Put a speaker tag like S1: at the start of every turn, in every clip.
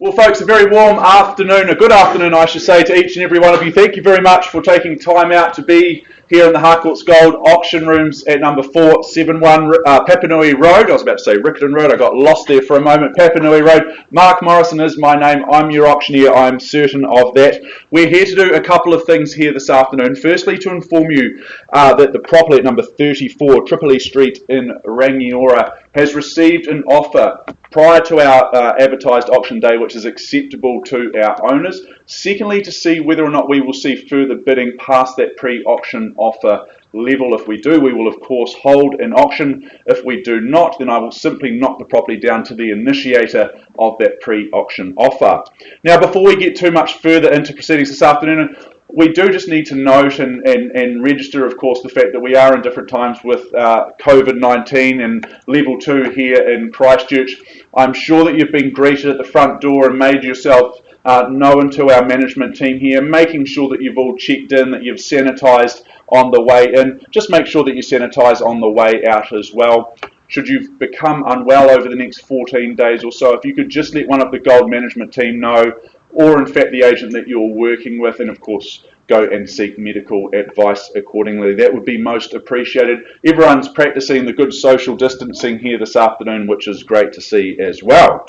S1: Well, folks, a very warm afternoon, a good afternoon, I should say, to each and every one of you. Thank you very much for taking time out to be here in the Harcourts Gold auction rooms at number 471 Papanui Road. I was about to say Riccarton Road. I got lost there for a moment. Papanui Road. Mark Morrison is my name. I'm your auctioneer. I'm certain of that. We're here to do a couple of things here this afternoon. Firstly, to inform you that the property at number 34 Tripoli Street in Rangiora has received an offer prior to our advertised auction day, which is acceptable to our owners. Secondly, to see whether or not we will see further bidding past that pre-auction offer level. If we do, we will of course hold an auction. If we do not, then I will simply knock the property down to the initiator of that pre-auction offer. Now, before we get too much further into proceedings this afternoon, we do just need to note and register, of course, the fact that we are in different times with COVID-19 and level 2 here in Christchurch. I'm sure that you've been greeted at the front door and made yourself known to our management team here, making sure that you've all checked in, that you've sanitised on the way in. Just make sure that you sanitise on the way out as well. Should you become unwell over the next 14 days or so, if you could just let one of the gold management team know, or in fact the agent that you're working with, and of course go and seek medical advice accordingly. That would be most appreciated. Everyone's practicing the good social distancing here this afternoon, which is great to see as well.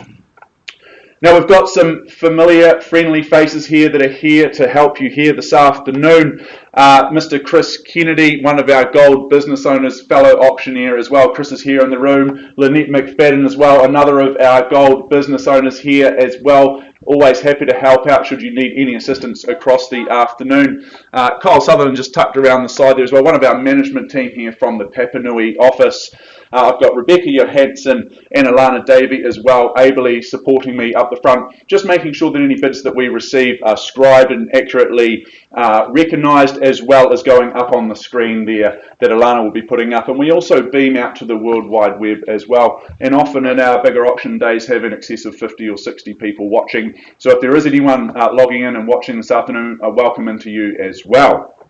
S1: Now, we've got some familiar, friendly faces here that are here to help you here this afternoon. Mr. Chris Kennedy, one of our gold business owners, fellow auctioneer as well. Chris is here in the room. Lynette McFadden as well, another of our gold business owners here as well. Always happy to help out should you need any assistance across the afternoon. Kyle Sutherland just tucked around the side there as well, one of our management team here from the Papanui office. I've got Rebecca Johansson and Alana Davey as well, ably supporting me up the front, just making sure that any bids that we receive are scribed and accurately recognised, as well as going up on the screen there that Alana will be putting up. And we also beam out to the World Wide Web as well, and often in our bigger auction days have in excess of 50 or 60 people watching. So if there is anyone logging in and watching this afternoon, welcome into you as well.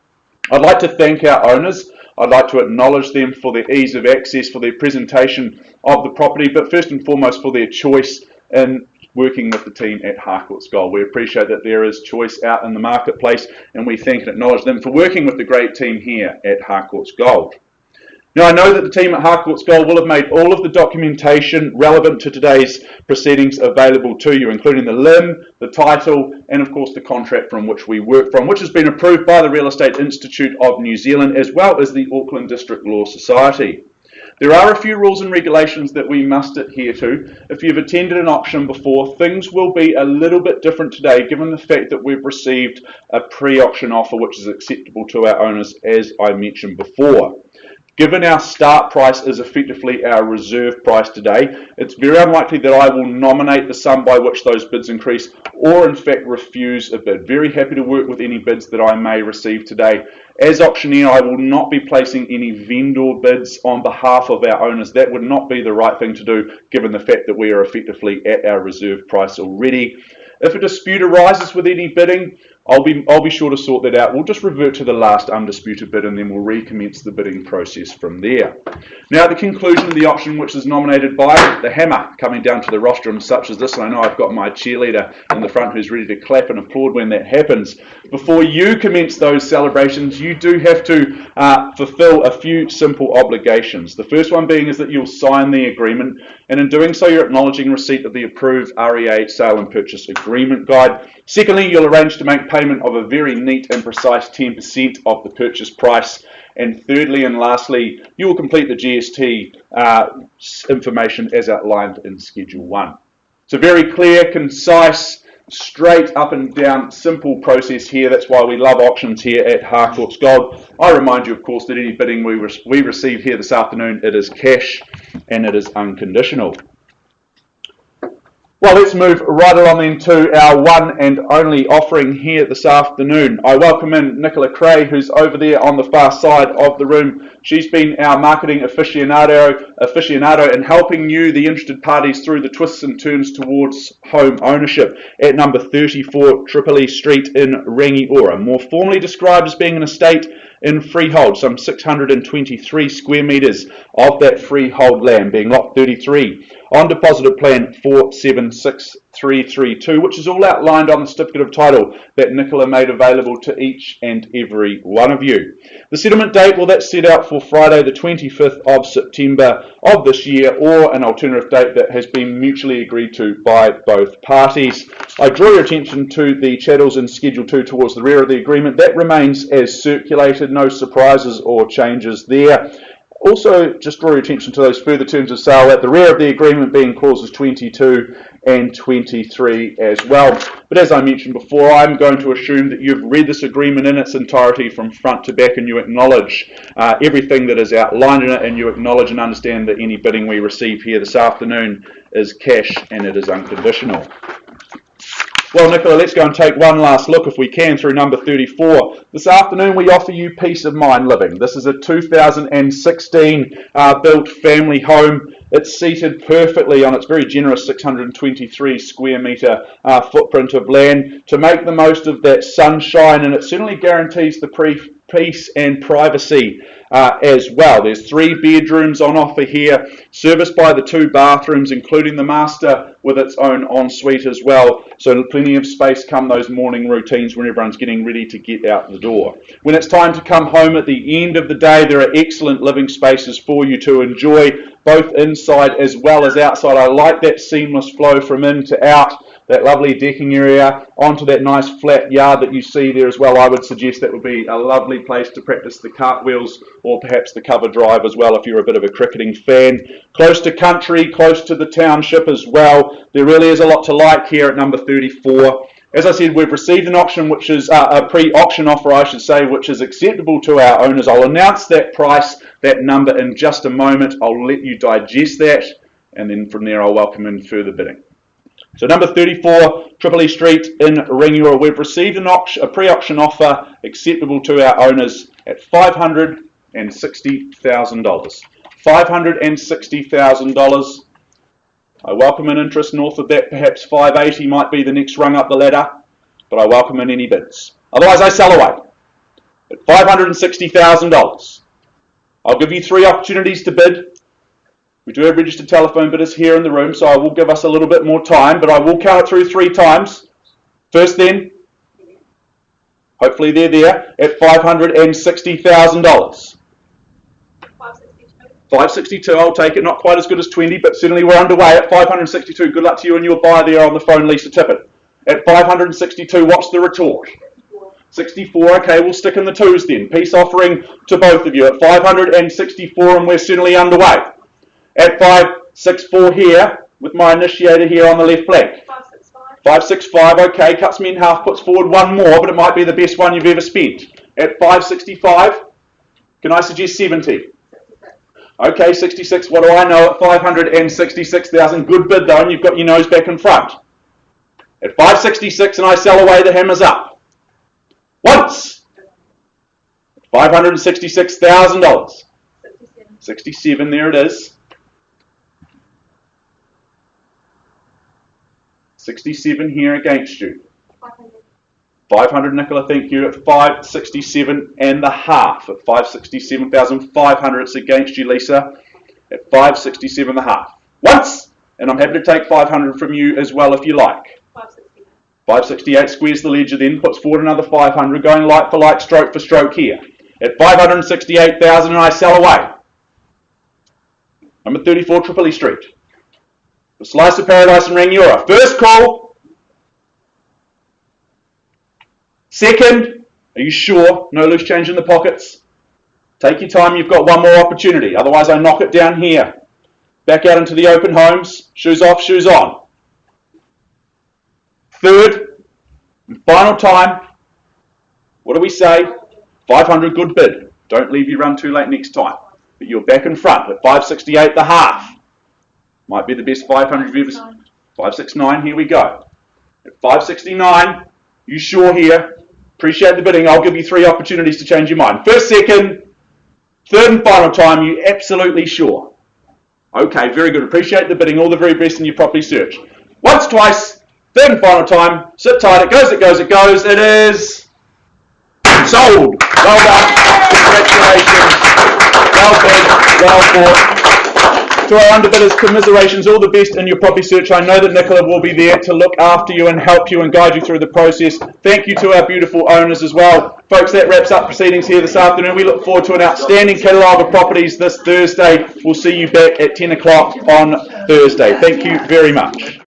S1: I'd like to thank our owners. I'd like to acknowledge them for their ease of access, for their presentation of the property, but first and foremost for their choice in working with the team at Harcourts Gold. We appreciate that there is choice out in the marketplace, and we thank and acknowledge them for working with the great team here at Harcourts Gold. Now, I know that the team at Harcourts Gold will have made all of the documentation relevant to today's proceedings available to you, including the limb, the title, and of course the contract from which we work from, which has been approved by the Real Estate Institute of New Zealand as well as the Auckland District Law Society. There are a few rules and regulations that we must adhere to. If you've attended an auction before, things will be a little bit different today, given the fact that we've received a pre-auction offer which is acceptable to our owners, as I mentioned before. Given our start price is effectively our reserve price today, it's very unlikely that I will nominate the sum by which those bids increase or in fact refuse a bid. Very happy to work with any bids that I may receive today. As auctioneer, I will not be placing any vendor bids on behalf of our owners. That would not be the right thing to do given the fact that we are effectively at our reserve price already. If a dispute arises with any bidding, I'll be sure to sort that out. We'll just revert to the last undisputed bid and then we'll recommence the bidding process from there. Now, at the conclusion of the auction, which is nominated by the hammer, coming down to the rostrum such as this, and I know I've got my cheerleader in the front who's ready to clap and applaud when that happens. Before you commence those celebrations, you do have to fulfill a few simple obligations. The first one being is that you'll sign the agreement, and in doing so you're acknowledging receipt of the approved REA Sale and Purchase Agreement Guide. Secondly, you'll arrange to make payment of a very neat and precise 10% of the purchase price. And thirdly and lastly, you will complete the GST information as outlined in Schedule 1. It's a very clear, concise, straight up and down, simple process here. That's why we love auctions here at Harcourts Gold. I remind you, of course, that any bidding we receive here this afternoon, it is cash and it is unconditional. Well, let's move right along then to our one and only offering here this afternoon. I welcome in Nicola Cray, who's over there on the far side of the room. She's been our marketing aficionado in helping you, the interested parties, through the twists and turns towards home ownership at number 34 Tripoli Street in Rangiora, more formally described as being an estate in freehold, some 623 square metres of that freehold land, being lot 33, on deposited plan 476 332, which is all outlined on the certificate of title that Nicola made available to each and every one of you. The settlement date, well, that's set out for Friday the 25th of September of this year, or an alternative date that has been mutually agreed to by both parties. I draw your attention to the chattels in Schedule 2 towards the rear of the agreement. That remains as circulated, no surprises or changes there. Also, just draw your attention to those further terms of sale at the rear of the agreement, being clauses 22 and 23 as well. But as I mentioned before, I'm going to assume that you've read this agreement in its entirety from front to back, and you acknowledge everything that is outlined in it, and you acknowledge and understand that any bidding we receive here this afternoon is cash and it is unconditional. Well, Nicola, let's go and take one last look, if we can, through number 34. This afternoon, we offer you peace of mind living. This is a 2016 built family home. It's seated perfectly on its very generous 623 square metre footprint of land to make the most of that sunshine, and it certainly guarantees the peace and privacy as well. There's 3 bedrooms on offer here, serviced by the 2 bathrooms, including the master with its own ensuite as well. So plenty of space come those morning routines when everyone's getting ready to get out the door. When it's time to come home at the end of the day, there are excellent living spaces for you to enjoy, both inside as well as outside. I like that seamless flow from in to out, that lovely decking area onto that nice flat yard that you see there as well. I would suggest that would be a lovely place to practice the cartwheels, or perhaps the cover drive as well if you're a bit of a cricketing fan. Close to country, close to the township as well. There really is a lot to like here at number 34. As I said, we've received an auction, which is a pre-auction offer, I should say, which is acceptable to our owners. I'll announce that price, that number, in just a moment. I'll let you digest that, and then from there I'll welcome in further bidding. So number 34, Tripoli Street in Rangiora, we've received a pre-auction offer acceptable to our owners at $560,000. $560,000. I welcome an interest north of that. Perhaps 580 might be the next rung up the ladder, but I welcome in any bids. Otherwise I sell away at $560,000. I'll give you 3 opportunities to bid. We do have registered telephone bidders here in the room, so I will give us a little bit more time, but I will count it through 3 times. First then, hopefully they're there, at $560,000. 562, I'll take it. Not quite as good as 20, but certainly we're underway at 562. Good luck to you and your buyer there on the phone, Lisa Tippett. At 562, what's the retort? 64, okay, we'll stick in the 2s then. Peace offering to both of you at 564, and we're certainly underway. At 564 here, with my initiator here on the left flank. 565. 565, okay, cuts me in half, puts forward 1 more, but it might be the best one you've ever spent. At 565, can I suggest 70? Okay, 66, what do I know at 566,000? Good bid though, and you've got your nose back in front. At 566, and I sell away, the hammer's up. Once! $566,000. 67, there it is. 67 here against you. 500, Nicola, thank you. At 567 and a half. At 567,500, it's against you, Lisa. At 567 and a half. Once! And I'm happy to take 500 from you as well if you like. 568. 568 squares the ledger then, puts forward another 500, going like for like, stroke for stroke here. At 568,000, and I sell away. Number 34, Tripoli Street. The Slice of Paradise in Rangiora. First call. Second, are you sure? No loose change in the pockets? Take your time, you've got 1 more opportunity. Otherwise I knock it down here. Back out into the open homes. Shoes off, shoes on. Third, and final time. What do we say? 500, good bid. Don't leave you run too late next time. But you're back in front at 568 the half. Might be the best 500 you've ever seen. 569, here we go. At 569, you sure here? Appreciate the bidding. I'll give you 3 opportunities to change your mind. First, second, third and final time, you absolutely sure? Okay, very good. Appreciate the bidding. All the very best in your property search. Once, twice, third and final time. Sit tight. It goes, it goes, it goes. It is sold. Well done. Congratulations. Well bid. Well bought. To our underbidders, commiserations, all the best in your property search. I know that Nicola will be there to look after you and help you and guide you through the process. Thank you to our beautiful owners as well. Folks, that wraps up proceedings here this afternoon. We look forward to an outstanding catalogue of properties this Thursday. We'll see you back at 10 o'clock on Thursday. Thank you very much.